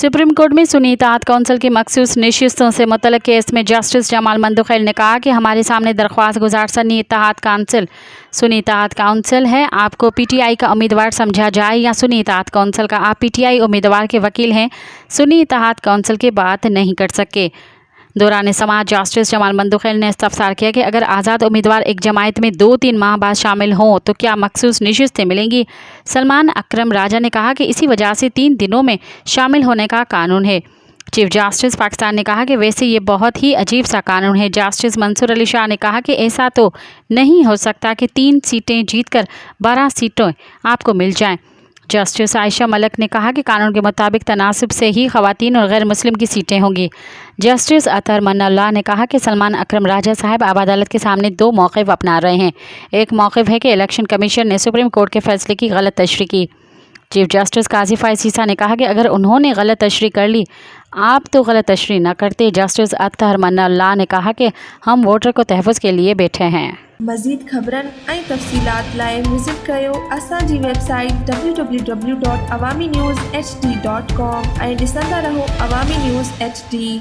Supreme court में सुन्नी इत्तेहाद council की मखसूस नशिस्तों से मुतल्लिक़ केस में जस्टिस जमाल मंदखैल ने कहा कि हमारे सामने दरख्वास्त गुजार सुन्नी इत्तेहाद काउंसिल है। आपको पीटीआई का उम्मीदवार समझा जाए या सुन्नी इत्तेहाद काउंसिल का, आप पीटीआई उम्मीदवार के वकील हैं, सुन्नी इत्तेहाद काउंसिल की बात नहीं कर सकते। दौरान समाअत जस्टिस जमाल मंदखैल ने इस्तफसार किया कि अगर आज़ाद उम्मीदवार एक जमायत में 2-3 माह बाद शामिल हों तो क्या मखसूस नशिस्तें मिलेंगी। सलमान अकरम राजा ने कहा कि इसी वजह से 3 दिनों में शामिल होने का कानून है। चीफ जस्टिस पाकिस्तान ने कहा कि वैसे ये बहुत ही अजीब सा कानून है। जस्टिस मंसूर अली शाह ने कहा कि ऐसा तो नहीं हो सकता कि 3 सीटें जीतकर 12 सीटें आपको मिल जाएं। जस्टिस आयशा मलिक ने कहा कि कानून के मुताबिक तनासिब से ही ख़वातीन और गैर मुस्लिम की सीटें होंगी। जस्टिस अतहर मन्नाल्लाह ने कहा कि सलमान अकरम राजा साहब अब अदालत के सामने 2 मौक़िफ़ अपना रहे हैं। एक मौक़िफ़ है कि इलेक्शन कमीशन ने सुप्रीम कोर्ट के फैसले की गलत तशरीह की। चीफ जस्टिस काजी फ़ाइज़ ईसा ने कहा कि अगर उन्होंने गलत तशरीह कर ली, आप तो गलत तशरीह न करते। जस्टिस अतहर मन्नाल्लाह ने कहा कि हम वोटर को तहफ़्फ़ुज़ के लिए बैठे हैं। मज़ीद ख़बरनि ऐं तफ़सीलात लाइ विज़िट कयो असांजी वेबसाइट www.awamiNewsHD.com ऐं ॾिसंदा रहो अवामी न्यूज़ HD।